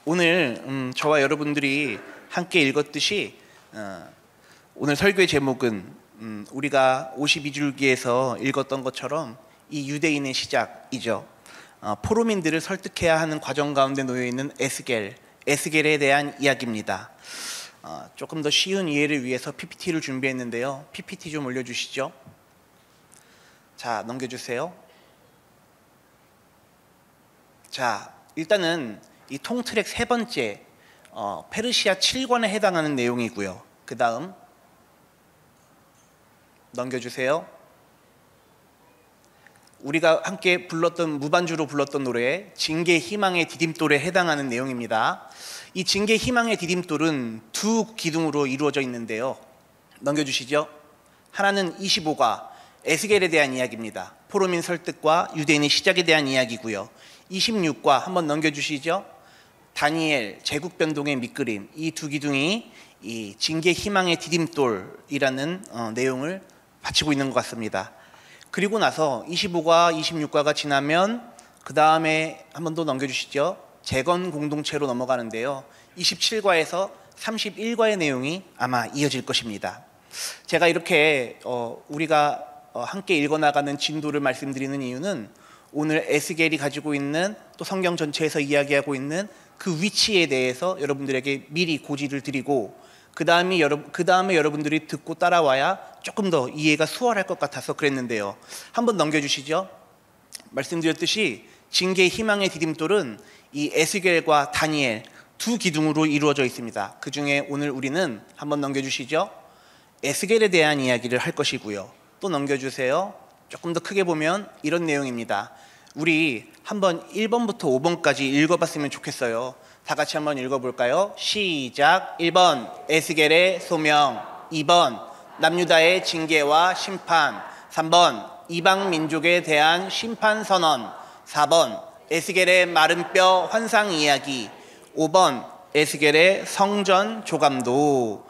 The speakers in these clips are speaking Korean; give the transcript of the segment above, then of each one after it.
오늘 저와 여러분들이 함께 읽었듯이 오늘 설교의 제목은 우리가 52줄기에서 읽었던 것처럼 이 유대인의 시작이죠. 포로민들을 설득해야 하는 과정 가운데 놓여있는 에스겔에 대한 이야기입니다. 조금 더 쉬운 이해를 위해서 PPT를 준비했는데요. PPT 좀 올려주시죠. 자, 넘겨주세요. 자, 일단은 이 통트랙 세 번째 페르시아 7권에 해당하는 내용이고요. 그 다음 넘겨주세요. 우리가 함께 불렀던 무반주로 불렀던 노래 징계 희망의 디딤돌에 해당하는 내용입니다. 이 징계 희망의 디딤돌은 두 기둥으로 이루어져 있는데요. 넘겨주시죠. 하나는 25가 에스겔에 대한 이야기입니다. 포로민 설득과 유대인의 시작에 대한 이야기고요. 26과 한번 넘겨주시죠. 다니엘 제국 변동의 밑그림, 이 두 기둥이 이 징계 희망의 디딤돌이라는 내용을 바치고 있는 것 같습니다. 그리고 나서 25과 26과가 지나면 그 다음에 한 번 더 넘겨주시죠. 재건 공동체로 넘어가는데요. 27과에서 31과의 내용이 아마 이어질 것입니다. 제가 이렇게 우리가 함께 읽어나가는 진도를 말씀드리는 이유는 오늘 에스겔이 가지고 있는 또 성경 전체에서 이야기하고 있는 그 위치에 대해서 여러분들에게 미리 고지를 드리고 그 다음에 여러분들이 듣고 따라와야 조금 더 이해가 수월할 것 같아서 그랬는데요. 한번 넘겨주시죠. 말씀드렸듯이 징계 희망의 디딤돌은 이 에스겔과 다니엘 두 기둥으로 이루어져 있습니다. 그 중에 오늘 우리는 한번 넘겨주시죠. 에스겔에 대한 이야기를 할 것이고요. 또 넘겨주세요. 조금 더 크게 보면 이런 내용입니다. 우리 한번 1번부터 5번까지 읽어봤으면 좋겠어요. 다 같이 한번 읽어볼까요? 시작. 1번 에스겔의 소명, 2번 남유다의 징계와 심판, 3번 이방 민족에 대한 심판 선언, 4번 에스겔의 마른 뼈 환상 이야기, 5번 에스겔의 성전 조감도.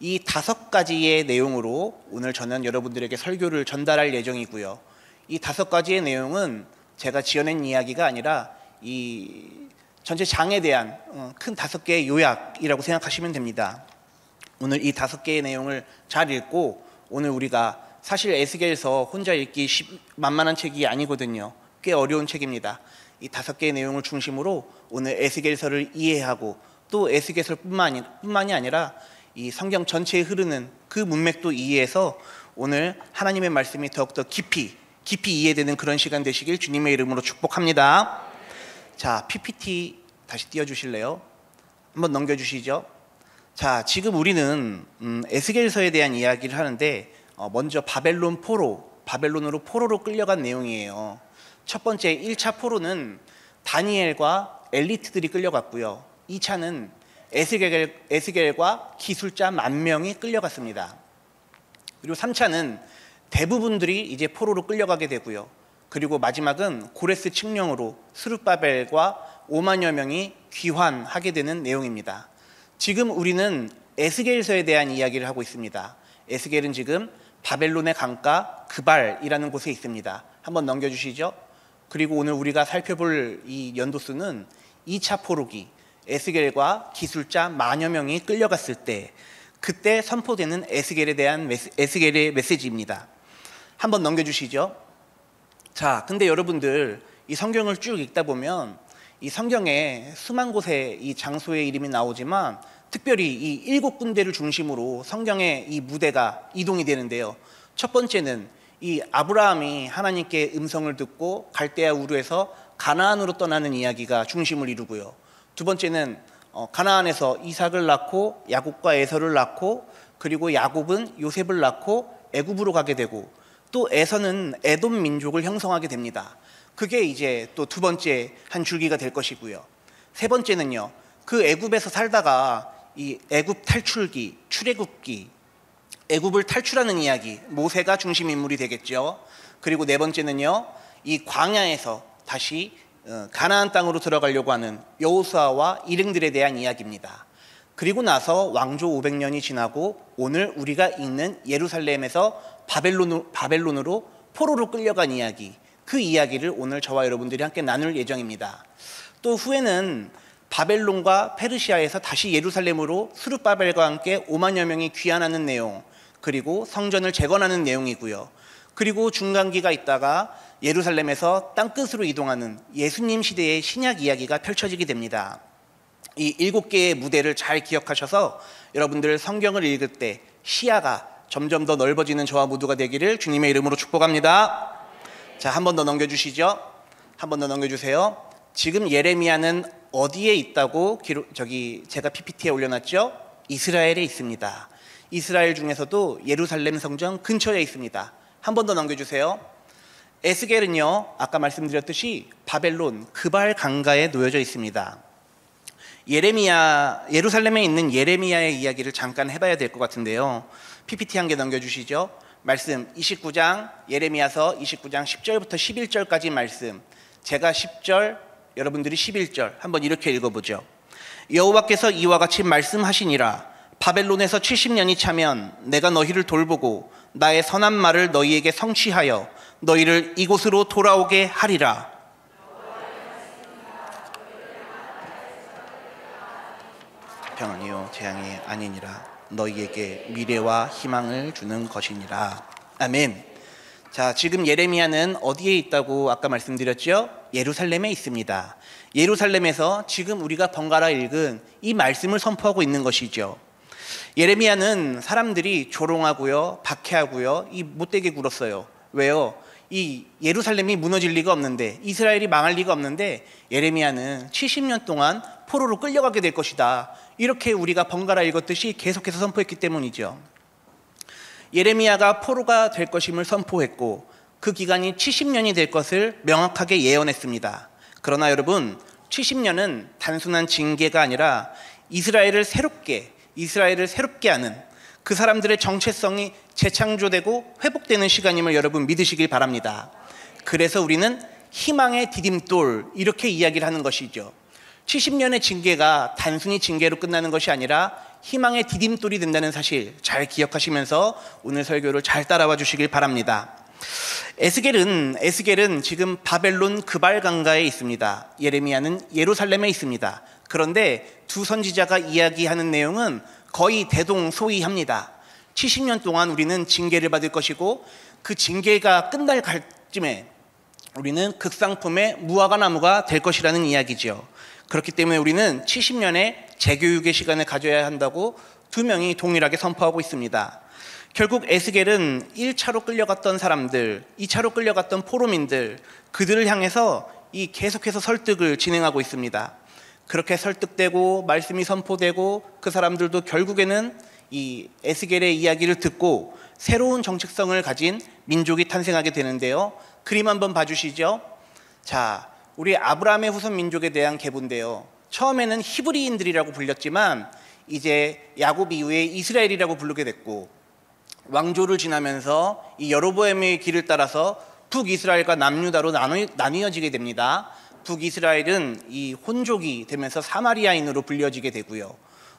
이 5가지의 내용으로 오늘 저는 여러분들에게 설교를 전달할 예정이고요. 이 5가지의 내용은 제가 지어낸 이야기가 아니라 이 전체 장에 대한 큰 5개의 요약이라고 생각하시면 됩니다. 오늘 이 5개의 내용을 잘 읽고 오늘 우리가 사실 에스겔서 혼자 읽기 만만한 책이 아니거든요. 꽤 어려운 책입니다. 이 5개의 내용을 중심으로 오늘 에스겔서를 이해하고 또 에스겔서뿐만이 아니라 이 성경 전체에 흐르는 그 문맥도 이해해서 오늘 하나님의 말씀이 더욱더 깊이 이해되는 그런 시간 되시길 주님의 이름으로 축복합니다. 자, PPT 다시 띄워주실래요? 한번 넘겨주시죠. 자, 지금 우리는 에스겔서에 대한 이야기를 하는데 먼저 바벨론으로 포로로 끌려간 내용이에요. 첫 번째 1차 포로는 다니엘과 엘리트들이 끌려갔고요. 2차는 에스겔과 기술자 10,000명이 끌려갔습니다. 그리고 3차는 대부분들이 이제 포로로 끌려가게 되고요. 그리고 마지막은 고레스 칙령으로 스룹바벨과 50,000여 명이 귀환하게 되는 내용입니다. 지금 우리는 에스겔서에 대한 이야기를 하고 있습니다. 에스겔은 지금 바벨론의 강가 그발이라는 곳에 있습니다. 한번 넘겨주시죠. 그리고 오늘 우리가 살펴볼 이 연도수는 2차 포로기, 에스겔과 기술자 10,000여 명이 끌려갔을 때 그때 선포되는 에스겔의 메시지입니다. 한번 넘겨주시죠. 자, 근데 여러분들 이 성경을 쭉 읽다 보면 이 성경에 수만 곳의 이 장소의 이름이 나오지만 특별히 이 7군데를 중심으로 성경의 이 무대가 이동이 되는데요. 첫 번째는 이 아브라함이 하나님께 음성을 듣고 갈대아 우르에서 가나안으로 떠나는 이야기가 중심을 이루고요. 두 번째는 가나안에서 이삭을 낳고 야곱과 에서를 낳고 그리고 야곱은 요셉을 낳고 애굽으로 가게 되고 또 에서는 에돔 민족을 형성하게 됩니다. 그게 이제 또 두 번째 한 줄기가 될 것이고요. 세 번째는요, 그 애굽에서 살다가 이 애굽 탈출기, 출애굽기, 애굽을 탈출하는 이야기, 모세가 중심 인물이 되겠죠. 그리고 네 번째는요, 이 광야에서 다시 가나안 땅으로 들어가려고 하는 여호수아와 일행들에 대한 이야기입니다. 그리고 나서 왕조 500년이 지나고 오늘 우리가 읽는 예루살렘에서 바벨론으로 포로로 끌려간 이야기, 그 이야기를 오늘 저와 여러분들이 함께 나눌 예정입니다. 또 후에는 바벨론과 페르시아에서 다시 예루살렘으로 수르바벨과 함께 5만여 명이 귀환하는 내용, 그리고 성전을 재건하는 내용이고요. 그리고 중간기가 있다가 예루살렘에서 땅끝으로 이동하는 예수님 시대의 신약 이야기가 펼쳐지게 됩니다. 이 7개의 무대를 잘 기억하셔서 여러분들 성경을 읽을 때 시야가 점점 더 넓어지는 저와 모두가 되기를 주님의 이름으로 축복합니다. 자, 한 번 더 넘겨주시죠. 한 번 더 넘겨주세요. 지금 예레미야는 어디에 있다고 제가 PPT에 올려놨죠? 이스라엘에 있습니다. 이스라엘 중에서도 예루살렘 성전 근처에 있습니다. 한 번 더 넘겨주세요. 에스겔은요, 아까 말씀드렸듯이 바벨론 그발 강가에 놓여져 있습니다. 예루살렘에 있는 예레미야의 이야기를 잠깐 해봐야 될 것 같은데요. PPT 한 개 넘겨주시죠. 말씀 29장, 예레미야서 29장 10절부터 11절까지 말씀. 제가 10절, 여러분들이 11절 한번 이렇게 읽어보죠. 여호와께서 이와 같이 말씀하시니라. 바벨론에서 70년이 차면 내가 너희를 돌보고 나의 선한 말을 너희에게 성취하여 너희를 이곳으로 돌아오게 하리라. 평안이요 재앙이 아니니라. 너희에게 미래와 희망을 주는 것이니라. 아멘. 자, 지금 예레미야는 어디에 있다고 아까 말씀드렸죠? 예루살렘에 있습니다. 예루살렘에서 지금 우리가 번갈아 읽은 이 말씀을 선포하고 있는 것이죠. 예레미야는 사람들이 조롱하고요, 박해하고요, 이 못되게 굴었어요. 왜요? 이 예루살렘이 무너질 리가 없는데, 이스라엘이 망할 리가 없는데 예레미야는 70년 동안 포로로 끌려가게 될 것이다. 이렇게 우리가 번갈아 읽었듯이 계속해서 선포했기 때문이죠. 예레미야가 포로가 될 것임을 선포했고 그 기간이 70년이 될 것을 명확하게 예언했습니다. 그러나 여러분, 70년은 단순한 징계가 아니라 이스라엘을 새롭게 하는, 그 사람들의 정체성이 재창조되고 회복되는 시간임을 여러분 믿으시길 바랍니다. 그래서 우리는 희망의 디딤돌, 이렇게 이야기를 하는 것이죠. 70년의 징계가 단순히 징계로 끝나는 것이 아니라 희망의 디딤돌이 된다는 사실 잘 기억하시면서 오늘 설교를 잘 따라와 주시길 바랍니다. 에스겔은 지금 바벨론 그발 강가에 있습니다. 예레미야는 예루살렘에 있습니다. 그런데 두 선지자가 이야기하는 내용은 거의 대동소이합니다. 70년 동안 우리는 징계를 받을 것이고 그 징계가 끝날 갈쯤에 우리는 극상품의 무화과 나무가 될 것이라는 이야기죠. 그렇기 때문에 우리는 70년의 재교육의 시간을 가져야 한다고 두 명이 동일하게 선포하고 있습니다. 결국 에스겔은 1차로 끌려갔던 사람들, 2차로 끌려갔던 포로민들, 그들을 향해서 이 계속해서 설득을 진행하고 있습니다. 그렇게 설득되고 말씀이 선포되고 그 사람들도 결국에는 이 에스겔의 이야기를 듣고 새로운 정체성을 가진 민족이 탄생하게 되는데요. 그림 한번 봐주시죠. 자, 우리 아브라함의 후손 민족에 대한 계보인데요. 처음에는 히브리인들이라고 불렸지만 이제 야곱 이후에 이스라엘이라고 부르게 됐고, 왕조를 지나면서 이 여로보암의 길을 따라서 북이스라엘과 남유다로 나뉘어지게 됩니다. 북이스라엘은 이 혼족이 되면서 사마리아인으로 불려지게 되고요.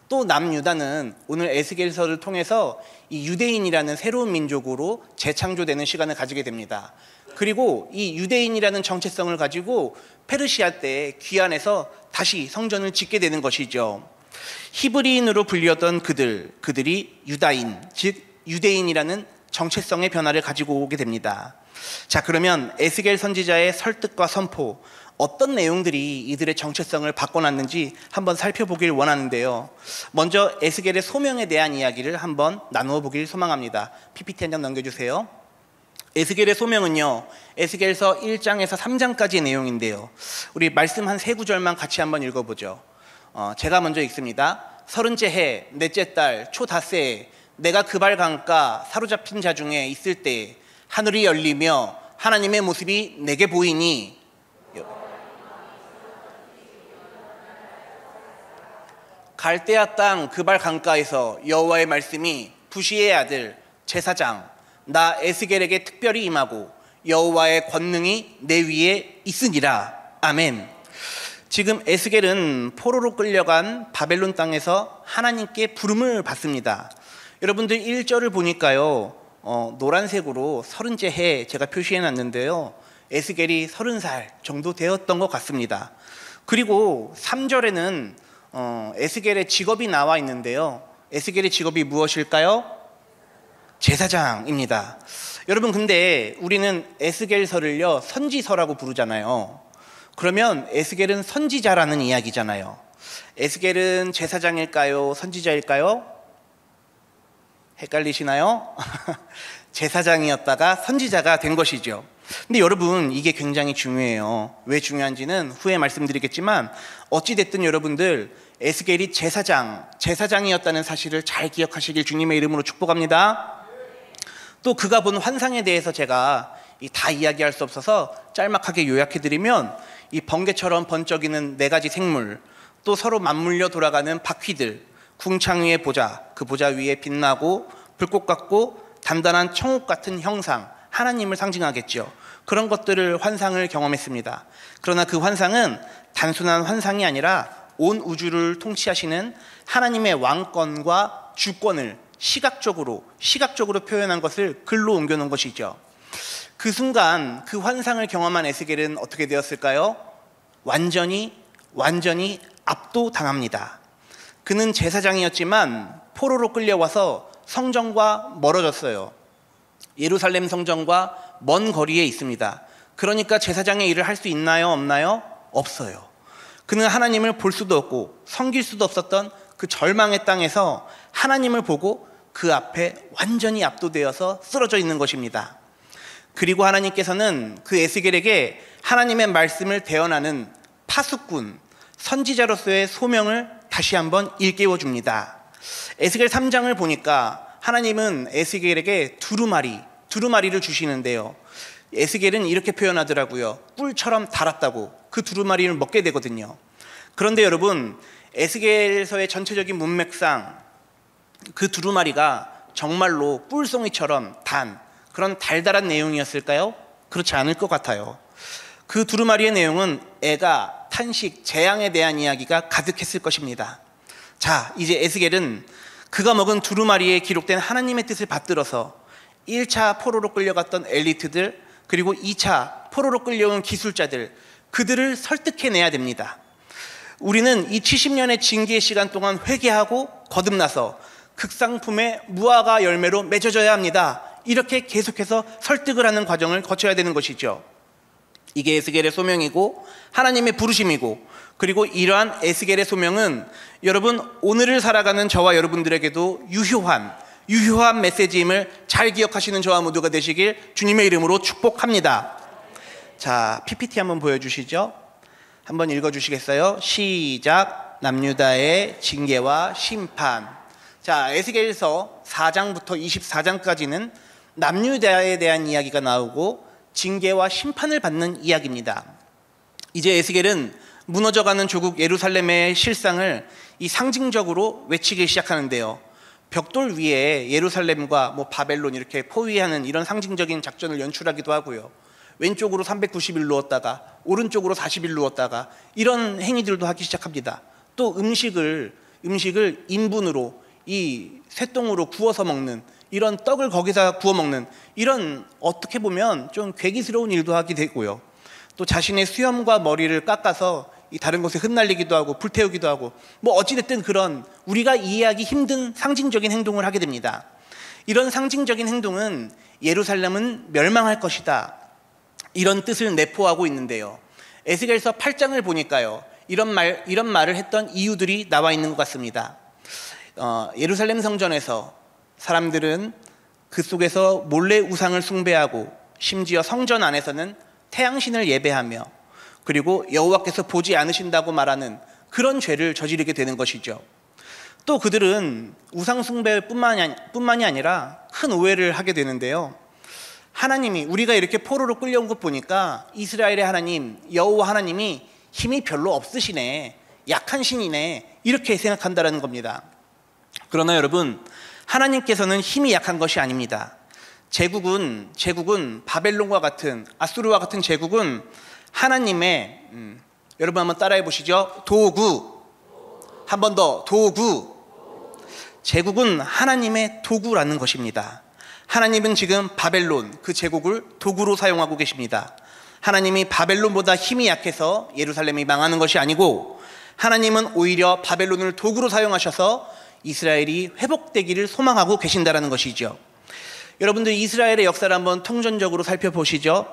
또 남유다는 오늘 에스겔서를 통해서 이 유대인이라는 새로운 민족으로 재창조되는 시간을 가지게 됩니다. 그리고 이 유대인이라는 정체성을 가지고 페르시아 때 귀환해서 다시 성전을 짓게 되는 것이죠. 히브리인으로 불리었던 그들이 유다인, 즉 유대인이라는 정체성의 변화를 가지고 오게 됩니다. 자, 그러면 에스겔 선지자의 설득과 선포, 어떤 내용들이 이들의 정체성을 바꿔놨는지 한번 살펴보길 원하는데요. 먼저 에스겔의 소명에 대한 이야기를 한번 나누어 보길 소망합니다. PPT 한 장 넘겨주세요. 에스겔의 소명은요, 에스겔서 1장에서 3장까지의 내용인데요. 우리 말씀 한 3구절만 같이 한번 읽어보죠. 제가 먼저 읽습니다. 30째 해 넷째 달 초 닷새에 내가 그발 강가 사로잡힌 자 중에 있을 때 하늘이 열리며 하나님의 모습이 내게 보이니, 갈대아 땅 그발 강가에서 여호와의 말씀이 부시의 아들 제사장 나 에스겔에게 특별히 임하고 여호와의 권능이 내 위에 있으니라. 아멘. 지금 에스겔은 포로로 끌려간 바벨론 땅에서 하나님께 부름을 받습니다. 여러분들 1절을 보니까요, 노란색으로 30째 해 제가 표시해 놨는데요, 에스겔이 30살 정도 되었던 것 같습니다. 그리고 3절에는 에스겔의 직업이 나와 있는데요. 에스겔의 직업이 무엇일까요? 제사장입니다. 여러분, 근데 우리는 에스겔서를요 선지서라고 부르잖아요. 그러면 에스겔은 선지자라는 이야기잖아요. 에스겔은 제사장일까요? 선지자일까요? 헷갈리시나요? 제사장이었다가 선지자가 된 것이죠. 근데 여러분, 이게 굉장히 중요해요. 왜 중요한지는 후에 말씀드리겠지만 어찌됐든 여러분들 에스겔이 제사장이었다는 사실을 잘 기억하시길 주님의 이름으로 축복합니다. 또 그가 본 환상에 대해서 제가 다 이야기할 수 없어서 짤막하게 요약해드리면, 이 번개처럼 번쩍이는 4가지 생물, 또 서로 맞물려 돌아가는 바퀴들, 궁창 위의 보좌, 그 보좌 위에 빛나고 불꽃 같고 단단한 청옥 같은 형상, 하나님을 상징하겠죠. 그런 것들을 환상을 경험했습니다. 그러나 그 환상은 단순한 환상이 아니라 온 우주를 통치하시는 하나님의 왕권과 주권을 시각적으로 표현한 것을 글로 옮겨놓은 것이죠. 그 순간 그 환상을 경험한 에스겔은 어떻게 되었을까요? 완전히 압도당합니다. 그는 제사장이었지만 포로로 끌려와서 성전과 멀어졌어요. 예루살렘 성전과 먼 거리에 있습니다. 그러니까 제사장의 일을 할 수 있나요? 없나요? 없어요. 그는 하나님을 볼 수도 없고 섬길 수도 없었던 그 절망의 땅에서 하나님을 보고 그 앞에 완전히 압도되어서 쓰러져 있는 것입니다. 그리고 하나님께서는 그 에스겔에게 하나님의 말씀을 대언하는 파수꾼, 선지자로서의 소명을 다시 한번 일깨워 줍니다. 에스겔 3장을 보니까 하나님은 에스겔에게 두루마리를 주시는데요. 에스겔은 이렇게 표현하더라고요. 꿀처럼 달았다고. 그 두루마리를 먹게 되거든요. 그런데 여러분, 에스겔서의 전체적인 문맥상 그 두루마리가 정말로 꿀송이처럼 단 그런 달달한 내용이었을까요? 그렇지 않을 것 같아요. 그 두루마리의 내용은 애가, 탄식, 재앙에 대한 이야기가 가득했을 것입니다. 자, 이제 에스겔은 그가 먹은 두루마리에 기록된 하나님의 뜻을 받들어서 1차 포로로 끌려갔던 엘리트들, 그리고 2차 포로로 끌려온 기술자들, 그들을 설득해내야 됩니다. 우리는 이 70년의 징계의 시간 동안 회개하고 거듭나서 극상품의 무화과 열매로 맺어져야 합니다. 이렇게 계속해서 설득을 하는 과정을 거쳐야 되는 것이죠. 이게 에스겔의 소명이고 하나님의 부르심이고, 그리고 이러한 에스겔의 소명은 여러분, 오늘을 살아가는 저와 여러분들에게도 유효한 메시지임을 잘 기억하시는 저와 모두가 되시길 주님의 이름으로 축복합니다. 자, PPT 한번 보여주시죠. 한번 읽어주시겠어요? 시작. 남유다의 징계와 심판. 자, 에스겔서 4장부터 24장까지는 남유다에 대한 이야기가 나오고 징계와 심판을 받는 이야기입니다. 이제 에스겔은 무너져가는 조국 예루살렘의 실상을 이 상징적으로 외치기 시작하는데요. 벽돌 위에 예루살렘과 바벨론 이렇게 포위하는 이런 상징적인 작전을 연출하기도 하고요. 왼쪽으로 390일 누웠다가 오른쪽으로 40일 누웠다가 이런 행위들도 하기 시작합니다. 또 음식을 인분으로, 이 쇠똥으로 구워서 먹는, 이런 떡을 거기서 구워 먹는, 이런 어떻게 보면 좀 괴기스러운 일도 하게 되고요. 또 자신의 수염과 머리를 깎아서 이 다른 곳에 흩날리기도 하고 불태우기도 하고, 어찌됐든 그런 우리가 이해하기 힘든 상징적인 행동을 하게 됩니다. 이런 상징적인 행동은 예루살렘은 멸망할 것이다, 이런 뜻을 내포하고 있는데요. 에스겔서 8장을 보니까요, 이런 말을 했던 이유들이 나와 있는 것 같습니다. 예루살렘 성전에서 사람들은 그 속에서 몰래 우상을 숭배하고, 심지어 성전 안에서는 태양신을 예배하며, 그리고 여호와께서 보지 않으신다고 말하는 그런 죄를 저지르게 되는 것이죠. 또 그들은 우상 숭배뿐만이 아니라 큰 오해를 하게 되는데요. 하나님이, 우리가 이렇게 포로로 끌려온 것 보니까 이스라엘의 하나님, 여호와 하나님이 힘이 별로 없으시네, 약한 신이네, 이렇게 생각한다는 겁니다. 그러나 여러분, 하나님께서는 힘이 약한 것이 아닙니다. 제국은 바벨론과 같은, 아수르와 같은 제국은 하나님의 여러분 한번 따라해 보시죠. 도구. 한 번 더, 도구. 제국은 하나님의 도구라는 것입니다. 하나님은 지금 바벨론, 그 제국을 도구로 사용하고 계십니다. 하나님이 바벨론보다 힘이 약해서 예루살렘이 망하는 것이 아니고 하나님은 오히려 바벨론을 도구로 사용하셔서 이스라엘이 회복되기를 소망하고 계신다는 것이죠. 여러분들 이스라엘의 역사를 한번 통전적으로 살펴보시죠.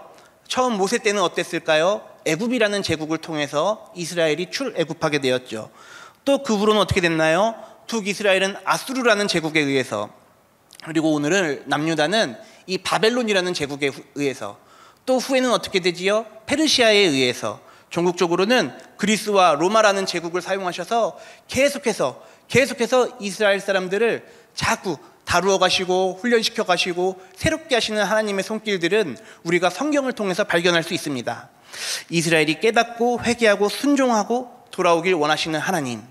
처음 모세 때는 어땠을까요? 애굽이라는 제국을 통해서 이스라엘이 출애굽하게 되었죠. 또 그 후로는 어떻게 됐나요? 북이스라엘은 아수르라는 제국에 의해서, 그리고 오늘은 남유다는 이 바벨론이라는 제국에 의해서, 또 후에는 어떻게 되지요? 페르시아에 의해서, 전국적으로는 그리스와 로마라는 제국을 사용하셔서 계속해서 이스라엘 사람들을 자꾸 다루어 가시고 훈련시켜 가시고 새롭게 하시는 하나님의 손길들은 우리가 성경을 통해서 발견할 수 있습니다. 이스라엘이 깨닫고 회개하고 순종하고 돌아오길 원하시는 하나님,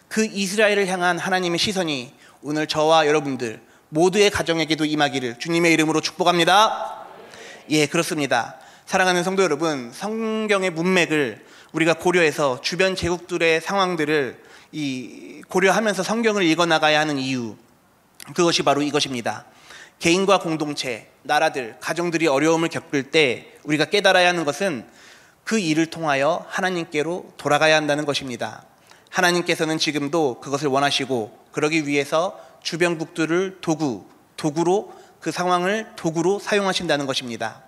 그 이스라엘을 향한 하나님의 시선이 오늘 저와 여러분들 모두의 가정에게도 임하기를 주님의 이름으로 축복합니다. 예, 그렇습니다. 사랑하는 성도 여러분, 성경의 문맥을 우리가 고려해서 주변 제국들의 상황들을 고려하면서 성경을 읽어나가야 하는 이유, 그것이 바로 이것입니다. 개인과 공동체, 나라들, 가정들이 어려움을 겪을 때 우리가 깨달아야 하는 것은 그 일을 통하여 하나님께로 돌아가야 한다는 것입니다. 하나님께서는 지금도 그것을 원하시고, 그러기 위해서 주변국들을 도구로, 그 상황을 도구로 사용하신다는 것입니다.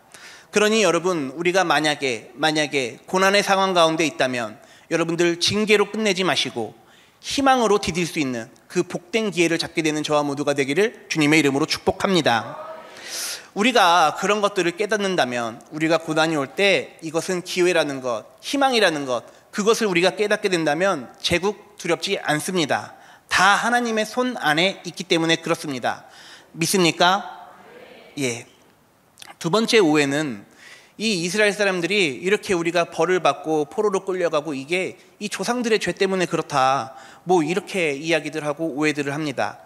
그러니 여러분, 우리가 만약에 고난의 상황 가운데 있다면 여러분들 징계로 끝내지 마시고 희망으로 디딜 수 있는 그 복된 기회를 잡게 되는 저와 모두가 되기를 주님의 이름으로 축복합니다. 우리가 그런 것들을 깨닫는다면, 우리가 고난이 올 때 이것은 기회라는 것, 희망이라는 것, 그것을 우리가 깨닫게 된다면 제국 두렵지 않습니다. 다 하나님의 손 안에 있기 때문에 그렇습니다. 믿습니까? 예. 두 번째 오해는 이 이스라엘 사람들이 이렇게 우리가 벌을 받고 포로로 끌려가고 이게 이 조상들의 죄 때문에 그렇다, 뭐 이렇게 이야기들 하고 오해들을 합니다.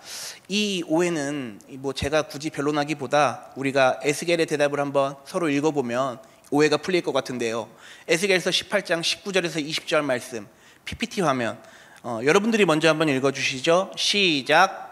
이 오해는 뭐 제가 굳이 변론하기보다 우리가 에스겔의 대답을 한번 서로 읽어보면 오해가 풀릴 것 같은데요. 에스겔서 18장 19절에서 20절 말씀, PPT 화면, 여러분들이 먼저 한번 읽어주시죠. 시작.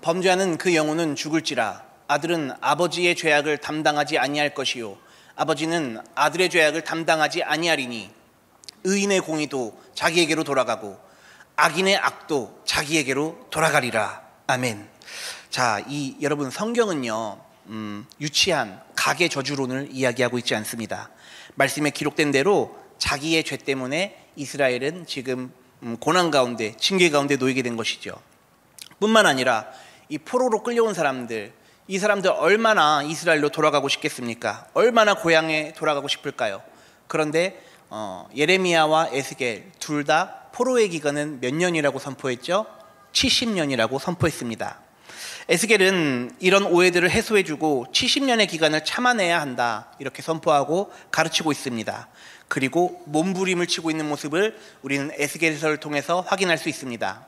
범죄하는 그 영혼은 죽을지라. 아들은 아버지의 죄악을 담당하지 아니할 것이요 아버지는 아들의 죄악을 담당하지 아니하리니 의인의 공의도 자기에게로 돌아가고 악인의 악도 자기에게로 돌아가리라. 아멘. 자, 여러분, 성경은요 유치한 가계 저주론을 이야기하고 있지 않습니다. 말씀에 기록된 대로 자기의 죄 때문에 이스라엘은 지금 고난 가운데, 징계 가운데 놓이게 된 것이죠. 뿐만 아니라 이 포로로 끌려온 사람들, 이 사람들 얼마나 이스라엘로 돌아가고 싶겠습니까? 얼마나 고향에 돌아가고 싶을까요? 그런데 예레미야와 에스겔 둘 다 포로의 기간은 몇 년이라고 선포했죠? 70년이라고 선포했습니다. 에스겔은 이런 오해들을 해소해주고 70년의 기간을 참아내야 한다, 이렇게 선포하고 가르치고 있습니다. 그리고 몸부림을 치고 있는 모습을 우리는 에스겔서를 통해서 확인할 수 있습니다.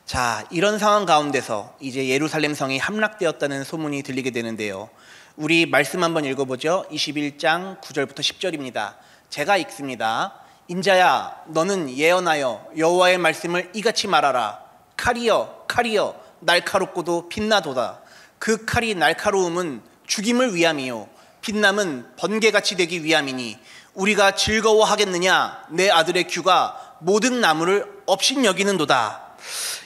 자, 이런 상황 가운데서 이제 예루살렘 성이 함락되었다는 소문이 들리게 되는데요. 우리 말씀 한번 읽어보죠. 21장 9절부터 10절입니다. 제가 읽습니다. 인자야, 너는 예언하여 여호와의 말씀을 이같이 말하라. 칼이여 날카롭고도 빛나도다. 그 칼이 날카로움은 죽임을 위함이요 빛남은 번개같이 되기 위함이니 우리가 즐거워하겠느냐? 내 아들의 규가 모든 나무를 업신여기는도다.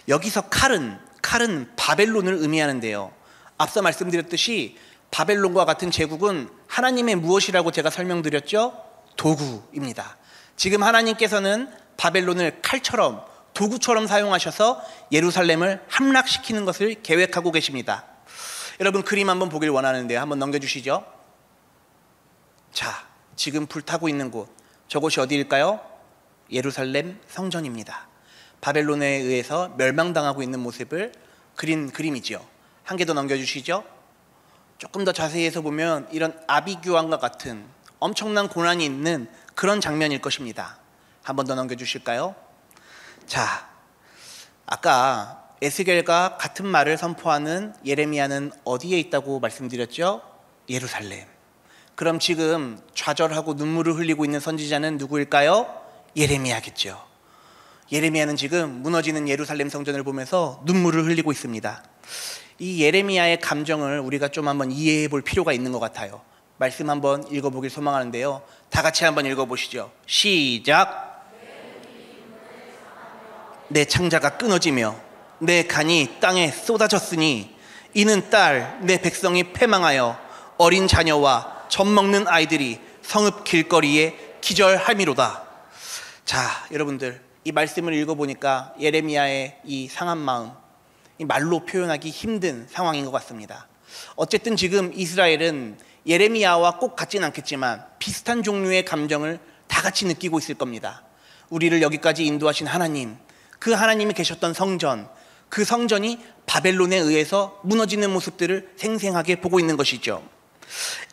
여기서 칼은 바벨론을 의미하는데요. 앞서 말씀드렸듯이 바벨론과 같은 제국은 하나님의 무엇이라고 제가 설명드렸죠? 도구입니다. 지금 하나님께서는 바벨론을 칼처럼, 도구처럼 사용하셔서 예루살렘을 함락시키는 것을 계획하고 계십니다. 여러분, 그림 한번 보길 원하는데요. 한번 넘겨주시죠. 자, 지금 불타고 있는 곳, 저곳이 어디일까요? 예루살렘 성전입니다. 바벨론에 의해서 멸망당하고 있는 모습을 그린 그림이죠. 한 개 더 넘겨주시죠. 조금 더 자세히 해서 보면 이런 아비규환과 같은 엄청난 고난이 있는 그런 장면일 것입니다. 한 번 더 넘겨주실까요? 자, 아까 에스겔과 같은 말을 선포하는 예레미야는 어디에 있다고 말씀드렸죠? 예루살렘. 그럼 지금 좌절하고 눈물을 흘리고 있는 선지자는 누구일까요? 예레미야겠죠. 예레미야는 지금 무너지는 예루살렘 성전을 보면서 눈물을 흘리고 있습니다. 이 예레미야의 감정을 우리가 좀 한번 이해해 볼 필요가 있는 것 같아요. 말씀 한번 읽어보길 소망하는데요. 다 같이 한번 읽어보시죠. 시작. 내 창자가 끊어지며 내 간이 땅에 쏟아졌으니 이는 딸 내 백성이 패망하여 어린 자녀와 젖 먹는 아이들이 성읍 길거리에 기절함이로다. 자, 여러분들, 이 말씀을 읽어보니까 예레미야의 이 상한 마음, 이 말로 표현하기 힘든 상황인 것 같습니다. 어쨌든 지금 이스라엘은 예레미야와 꼭 같진 않겠지만 비슷한 종류의 감정을 다 같이 느끼고 있을 겁니다. 우리를 여기까지 인도하신 하나님, 그 하나님이 계셨던 성전, 그 성전이 바벨론에 의해서 무너지는 모습들을 생생하게 보고 있는 것이죠.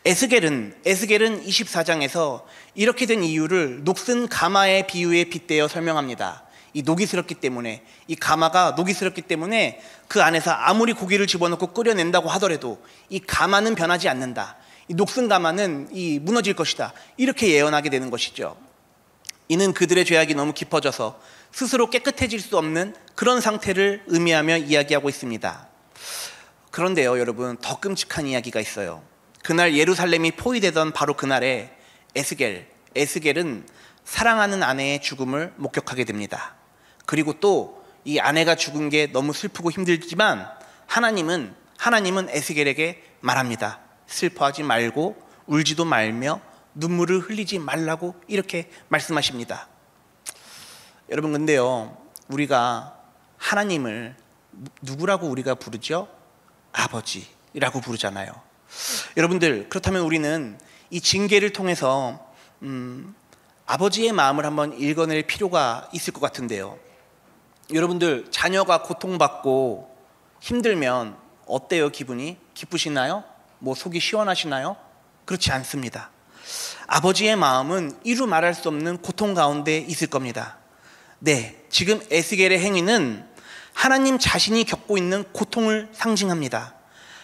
에스겔은 24장에서 이렇게 된 이유를 녹슨 가마의 비유에 빗대어 설명합니다. 이 녹이 스럽기 때문에, 이 가마가 녹이 스럽기 때문에 그 안에서 아무리 고기를 집어넣고 끓여낸다고 하더라도 이 가마는 변하지 않는다. 이 녹슨 가마는 이 무너질 것이다. 이렇게 예언하게 되는 것이죠. 이는 그들의 죄악이 너무 깊어져서 스스로 깨끗해질 수 없는 그런 상태를 의미하며 이야기하고 있습니다. 그런데요, 여러분, 더 끔찍한 이야기가 있어요. 그날 예루살렘이 포위되던 바로 그날에 에스겔은 사랑하는 아내의 죽음을 목격하게 됩니다. 그리고 또 이 아내가 죽은 게 너무 슬프고 힘들지만 하나님은 에스겔에게 말합니다. 슬퍼하지 말고 울지도 말며 눈물을 흘리지 말라고 이렇게 말씀하십니다. 여러분, 근데요, 우리가 하나님을 누구라고 우리가 부르죠? 아버지라고 부르잖아요. 여러분들, 그렇다면 우리는 이 징계를 통해서 아버지의 마음을 한번 읽어낼 필요가 있을 것 같은데요. 여러분들, 자녀가 고통받고 힘들면 어때요? 기분이? 기쁘시나요? 뭐 속이 시원하시나요? 그렇지 않습니다. 아버지의 마음은 이루 말할 수 없는 고통 가운데 있을 겁니다. 네, 지금 에스겔의 행위는 하나님 자신이 겪고 있는 고통을 상징합니다.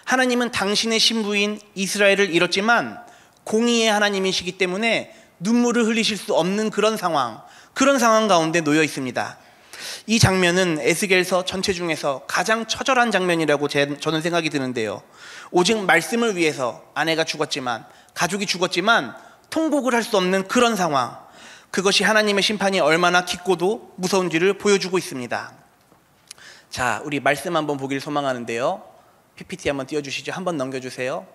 하나님은 당신의 신부인 이스라엘을 잃었지만 공의의 하나님이시기 때문에 눈물을 흘리실 수 없는 그런 상황 가운데 놓여 있습니다. 이 장면은 에스겔서 전체 중에서 가장 처절한 장면이라고 저는 생각이 드는데요. 오직 말씀을 위해서 아내가 죽었지만, 가족이 죽었지만 통곡을 할 수 없는 그런 상황, 그것이 하나님의 심판이 얼마나 깊고도 무서운지를 보여주고 있습니다. 자, 우리 말씀 한번 보길 소망하는데요. PPT 한번 띄워주시죠. 한번 넘겨주세요.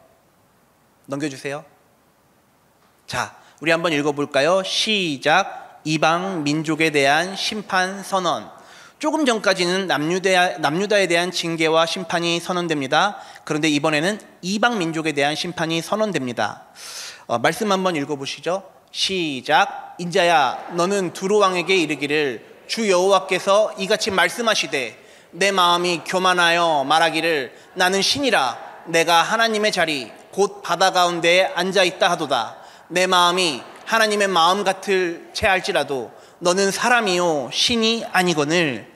자, 우리 한번 읽어볼까요? 시작. 이방 민족에 대한 심판 선언. 조금 전까지는 남유다에 대한 징계와 심판이 선언됩니다. 그런데 이번에는 이방 민족에 대한 심판이 선언됩니다. 말씀 한번 읽어보시죠. 시작. 인자야, 너는 두로 왕에게 이르기를 주 여호와께서 이같이 말씀하시되 내 마음이 교만하여 말하기를 나는 신이라 내가 하나님의 자리 곧 바다 가운데에 앉아있다 하도다. 내 마음이 하나님의 마음 같을 채할지라도 너는 사람이요 신이 아니거늘.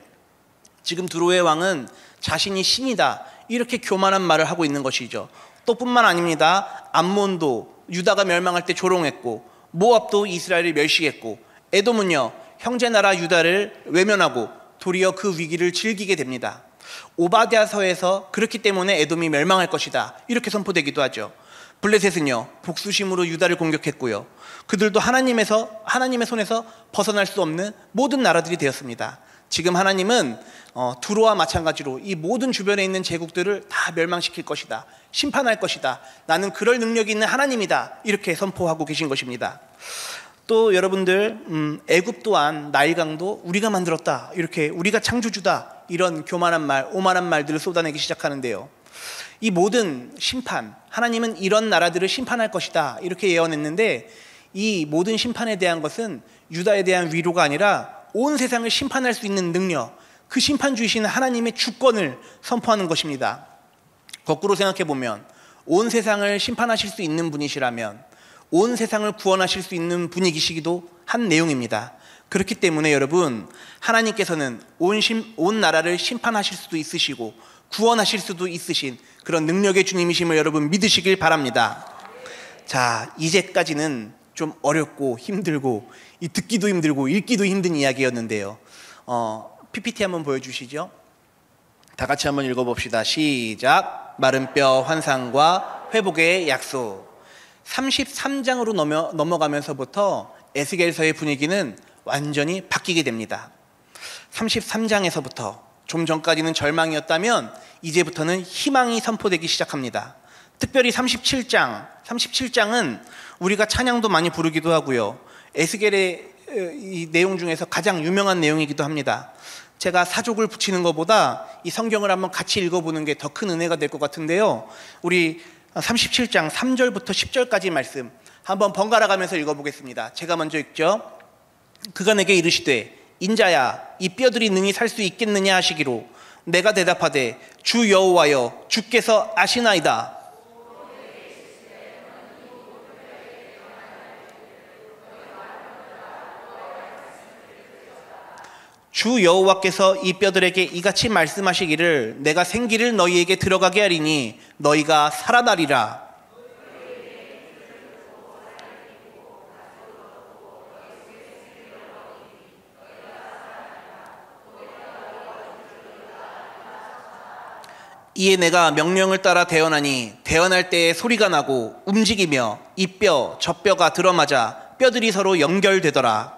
지금 두로의 왕은 자신이 신이다 이렇게 교만한 말을 하고 있는 것이죠. 또 뿐만 아닙니다. 암몬도 유다가 멸망할 때 조롱했고, 모압도 이스라엘을 멸시했고, 에돔은요 형제 나라 유다를 외면하고 도리어 그 위기를 즐기게 됩니다. 오바댜서에서 그렇기 때문에 에돔이 멸망할 것이다 이렇게 선포되기도 하죠. 블레셋은요 복수심으로 유다를 공격했고요, 그들도 하나님의 손에서 벗어날 수 없는 모든 나라들이 되었습니다. 지금 하나님은 두로와 마찬가지로 이 모든 주변에 있는 제국들을 다 멸망시킬 것이다, 심판할 것이다, 나는 그럴 능력이 있는 하나님이다 이렇게 선포하고 계신 것입니다. 또 여러분들, 애굽 또한 나일강도 우리가 만들었다, 이렇게 우리가 창조주다, 이런 교만한 말, 오만한 말들을 쏟아내기 시작하는데요. 이 모든 심판, 하나님은 이런 나라들을 심판할 것이다 이렇게 예언했는데, 이 모든 심판에 대한 것은 유다에 대한 위로가 아니라 온 세상을 심판할 수 있는 능력, 그 심판주이신 하나님의 주권을 선포하는 것입니다. 거꾸로 생각해보면 온 세상을 심판하실 수 있는 분이시라면 온 세상을 구원하실 수 있는 분이시기도 한 내용입니다. 그렇기 때문에 여러분, 하나님께서는 온 나라를 심판하실 수도 있으시고 구원하실 수도 있으신 그런 능력의 주님이심을 여러분 믿으시길 바랍니다. 자, 이제까지는 좀 어렵고 힘들고 듣기도 힘들고 읽기도 힘든 이야기였는데요. PPT 한번 보여주시죠. 다 같이 한번 읽어봅시다. 시작. 마른 뼈 환상과 회복의 약속. 33장으로 넘어가면서부터 에스겔서의 분위기는 완전히 바뀌게 됩니다. 33장에서부터 좀 전까지는 절망이었다면 이제부터는 희망이 선포되기 시작합니다. 특별히 37장은 우리가 찬양도 많이 부르기도 하고요. 에스겔의 이 내용 중에서 가장 유명한 내용이기도 합니다. 제가 사족을 붙이는 것보다 이 성경을 한번 같이 읽어보는 게 더 큰 은혜가 될 것 같은데요. 우리 37장 3절부터 10절까지 말씀 한번 번갈아 가면서 읽어보겠습니다. 제가 먼저 읽죠. 그가 내게 이르시되 인자야 이 뼈들이 능히 살 수 있겠느냐 하시기로 내가 대답하되 주 여호와여 주께서 아시나이다. 주 여호와께서 이 뼈들에게 이같이 말씀하시기를 내가 생기를 너희에게 들어가게 하리니 너희가 살아나리라. 이에 내가 명령을 따라 대언하니 대언할 때에 소리가 나고 움직이며 이 뼈 저 뼈가 들어맞아 뼈들이 서로 연결되더라.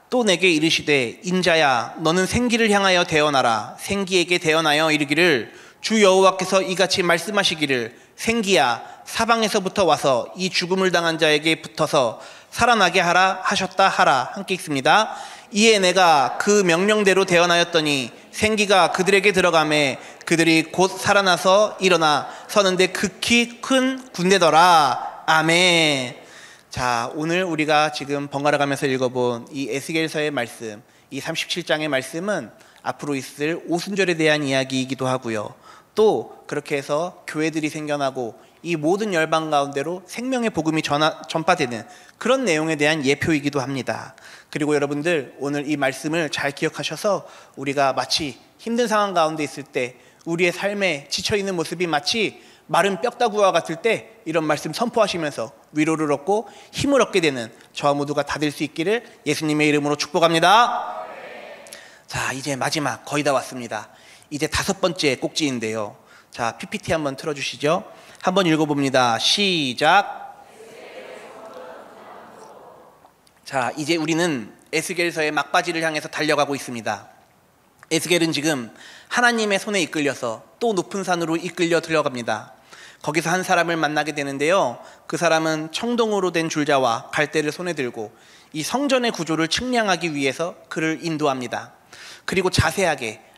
또 내게 이르시되 인자야 너는 생기를 향하여 대언하라. 생기에게 대언하여 이르기를 주 여호와께서 이같이 말씀하시기를 생기야 사방에서부터 와서 이 죽음을 당한 자에게 붙어서 살아나게 하라 하셨다 하라. 함께 읽습니다. 이에 내가 그 명령대로 대언하였더니 생기가 그들에게 들어가매 그들이 곧 살아나서 일어나 서는데 극히 큰 군대더라. 아멘. 자, 오늘 우리가 지금 번갈아 가면서 읽어본 이 에스겔서의 말씀, 이 37장의 말씀은 앞으로 있을 오순절에 대한 이야기이기도 하고요. 또 그렇게 해서 교회들이 생겨나고 이 모든 열방 가운데로 생명의 복음이 전파되는 그런 내용에 대한 예표이기도 합니다. 그리고 여러분들 오늘 이 말씀을 잘 기억하셔서 우리가 마치 힘든 상황 가운데 있을 때 우리의 삶에 지쳐있는 모습이 마치 마른 뼈다구와 같을 때 이런 말씀 선포하시면서 위로를 얻고 힘을 얻게 되는 저와 모두가 다 될 수 있기를 예수님의 이름으로 축복합니다. 자, 이제 마지막 거의 다 왔습니다. 이제 5번째 꼭지인데요. 자, PPT 한번 틀어주시죠. 한번 읽어봅니다. 시작. 자, 이제 우리는 에스겔서의 막바지를 향해서 달려가고 있습니다. 에스겔은 지금 하나님의 손에 이끌려서 또 높은 산으로 이끌려 들어갑니다. 거기서 한 사람을 만나게 되는데요. 그 사람은 청동으로 된 줄자와 갈대를 손에 들고 이 성전의 구조를 측량하기 위해서 그를 인도합니다. 그리고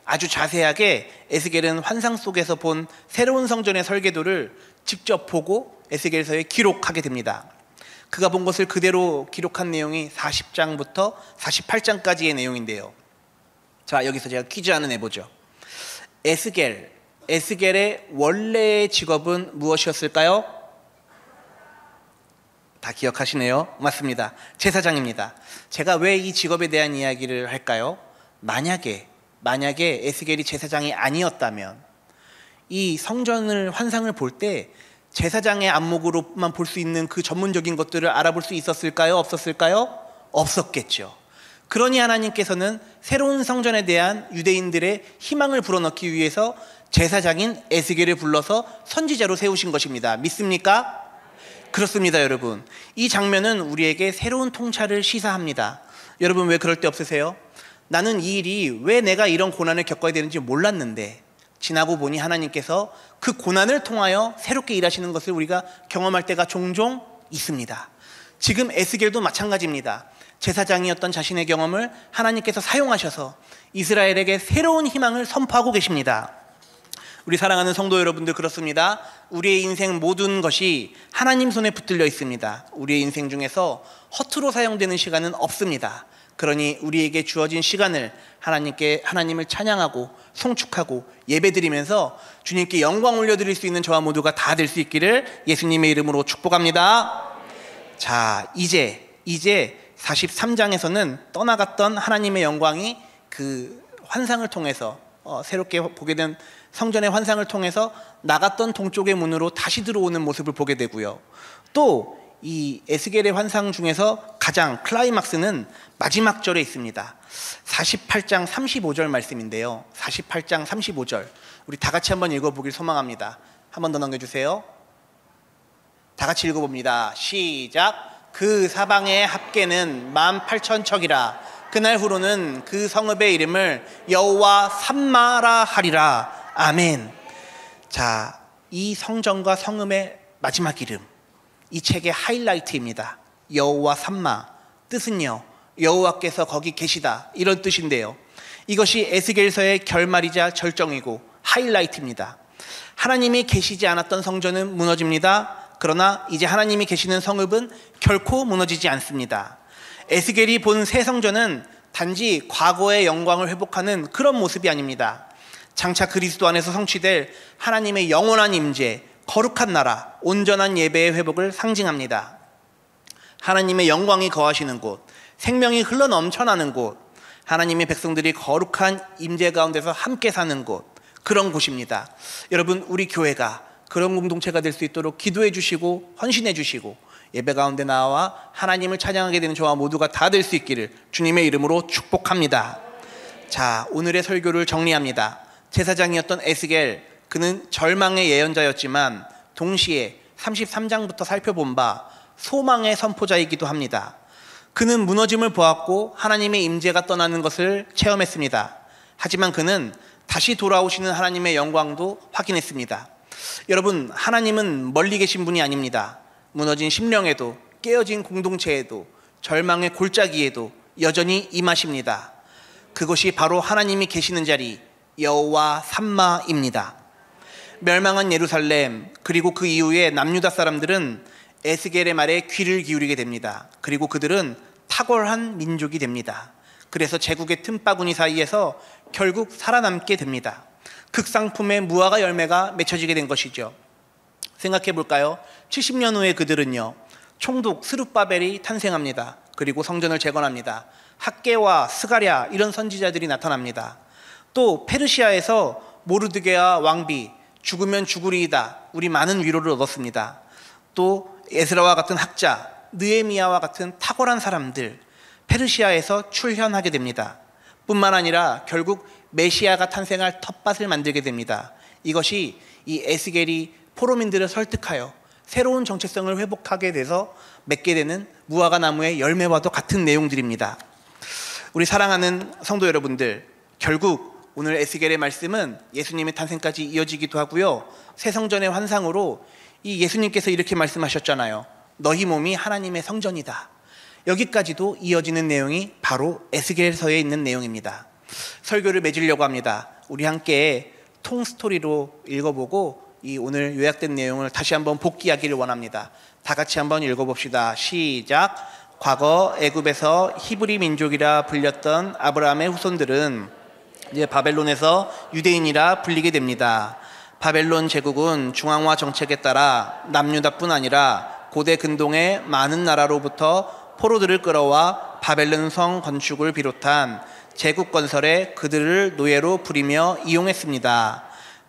아주 자세하게 에스겔은 환상 속에서 본 새로운 성전의 설계도를 직접 보고 에스겔서에 기록하게 됩니다. 그가 본 것을 그대로 기록한 내용이 40장부터 48장까지의 내용인데요. 자, 여기서 제가 퀴즈 하나 내보죠. 에스겔의 원래의 직업은 무엇이었을까요? 다 기억하시네요. 맞습니다. 제사장입니다. 제가 왜 이 직업에 대한 이야기를 할까요? 만약에 에스겔이 제사장이 아니었다면 이 성전을 환상을 볼 때 제사장의 안목으로만 볼 수 있는 그 전문적인 것들을 알아볼 수 있었을까요? 없었을까요? 없었겠죠. 그러니 하나님께서는 새로운 성전에 대한 유대인들의 희망을 불어넣기 위해서 제사장인 에스겔을 불러서 선지자로 세우신 것입니다. 믿습니까? 그렇습니다, 여러분. 이 장면은 우리에게 새로운 통찰을 시사합니다. 여러분, 왜 그럴 때 없으세요? 나는 이 일이 왜 내가 이런 고난을 겪어야 되는지 몰랐는데 지나고 보니 하나님께서 그 고난을 통하여 새롭게 일하시는 것을 우리가 경험할 때가 종종 있습니다. 지금 에스겔도 마찬가지입니다. 제사장이었던 자신의 경험을 하나님께서 사용하셔서 이스라엘에게 새로운 희망을 선포하고 계십니다. 우리 사랑하는 성도 여러분들, 그렇습니다. 우리의 인생 모든 것이 하나님 손에 붙들려 있습니다. 우리의 인생 중에서 허투루 사용되는 시간은 없습니다. 그러니 우리에게 주어진 시간을 하나님을 찬양하고 송축하고 예배드리면서 주님께 영광 올려드릴 수 있는 저와 모두가 다 될 수 있기를 예수님의 이름으로 축복합니다. 자, 이제 43장에서는 떠나갔던 하나님의 영광이 그 환상을 통해서 새롭게 보게 된 성전의 환상을 통해서 나갔던 동쪽의 문으로 다시 들어오는 모습을 보게 되고요. 또 이 에스겔의 환상 중에서 가장 클라이막스는 마지막 절에 있습니다. 48장 35절 말씀인데요. 48장 35절 우리 다 같이 한번 읽어보길 소망합니다. 한 번 더 넘겨주세요. 다 같이 읽어봅니다. 시작. 그 사방의 합계는 18,000척이라. 그날 후로는 그 성읍의 이름을 여호와 삼마라 하리라. 아멘. 자, 이 성전과 성읍의 마지막 이름, 이 책의 하이라이트입니다. 여호와 삼마, 뜻은요 여호와께서 거기 계시다, 이런 뜻인데요, 이것이 에스겔서의 결말이자 절정이고 하이라이트입니다. 하나님이 계시지 않았던 성전은 무너집니다. 그러나 이제 하나님이 계시는 성읍은 결코 무너지지 않습니다. 에스겔이 본 새 성전은 단지 과거의 영광을 회복하는 그런 모습이 아닙니다. 장차 그리스도 안에서 성취될 하나님의 영원한 임재, 거룩한 나라, 온전한 예배의 회복을 상징합니다. 하나님의 영광이 거하시는 곳, 생명이 흘러 넘쳐나는 곳, 하나님의 백성들이 거룩한 임재 가운데서 함께 사는 곳, 그런 곳입니다. 여러분, 우리 교회가 그런 공동체가 될 수 있도록 기도해 주시고 헌신해 주시고 예배 가운데 나와 하나님을 찬양하게 되는 저와 모두가 다 될 수 있기를 주님의 이름으로 축복합니다. 자, 오늘의 설교를 정리합니다. 제사장이었던 에스겔, 그는 절망의 예언자였지만 동시에 33장부터 살펴본 바 소망의 선포자이기도 합니다. 그는 무너짐을 보았고 하나님의 임재가 떠나는 것을 체험했습니다. 하지만 그는 다시 돌아오시는 하나님의 영광도 확인했습니다. 여러분, 하나님은 멀리 계신 분이 아닙니다. 무너진 심령에도, 깨어진 공동체에도, 절망의 골짜기에도 여전히 임하십니다. 그것이 바로 하나님이 계시는 자리, 여호와 삼마입니다. 멸망한 예루살렘, 그리고 그 이후에 남유다 사람들은 에스겔의 말에 귀를 기울이게 됩니다. 그리고 그들은 탁월한 민족이 됩니다. 그래서 제국의 틈바구니 사이에서 결국 살아남게 됩니다. 극상품의 무화과 열매가 맺혀지게 된 것이죠. 생각해 볼까요? 70년 후에 그들은요, 총독 스룹바벨이 탄생합니다. 그리고 성전을 재건합니다. 학개와 스가랴, 이런 선지자들이 나타납니다. 또 페르시아에서 모르드게와 왕비, 죽으면 죽으리이다, 우리 많은 위로를 얻었습니다. 또 에스라와 같은 학자, 느헤미야와 같은 탁월한 사람들, 페르시아에서 출현하게 됩니다. 뿐만 아니라 결국 메시아가 탄생할 텃밭을 만들게 됩니다. 이것이 이 에스겔이 포로민들을 설득하여 새로운 정체성을 회복하게 돼서 맺게 되는 무화과 나무의 열매와도 같은 내용들입니다. 우리 사랑하는 성도 여러분들, 결국 오늘 에스겔의 말씀은 예수님의 탄생까지 이어지기도 하고요, 새 성전의 환상으로 이 예수님께서 이렇게 말씀하셨잖아요. 너희 몸이 하나님의 성전이다. 여기까지도 이어지는 내용이 바로 에스겔서에 있는 내용입니다. 설교를 맺으려고 합니다. 우리 함께 통스토리로 읽어보고 이 오늘 요약된 내용을 다시 한번 복기하기를 원합니다. 다 같이 한번 읽어봅시다. 시작. 과거 애굽에서 히브리 민족이라 불렸던 아브라함의 후손들은 이제 바벨론에서 유대인이라 불리게 됩니다. 바벨론 제국은 중앙화 정책에 따라 남유다뿐 아니라 고대 근동의 많은 나라로부터 포로들을 끌어와 바벨론 성 건축을 비롯한 제국 건설에 그들을 노예로 부리며 이용했습니다.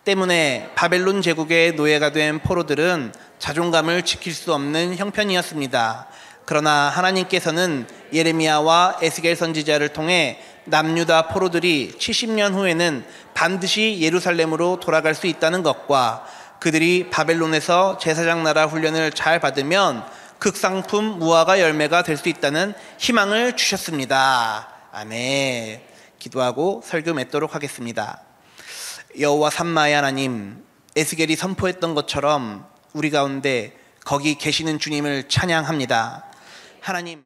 때문에 바벨론 제국의 노예가 된 포로들은 자존감을 지킬 수 없는 형편이었습니다. 그러나 하나님께서는 예레미야와 에스겔 선지자를 통해 남유다 포로들이 70년 후에는 반드시 예루살렘으로 돌아갈 수 있다는 것과 그들이 바벨론에서 제사장 나라 훈련을 잘 받으면 극상품 무화과 열매가 될 수 있다는 희망을 주셨습니다. 아멘. 기도하고 설교 맺도록 하겠습니다. 여호와 삼마의 하나님, 에스겔이 선포했던 것처럼 우리 가운데 거기 계시는 주님을 찬양합니다. 하나님,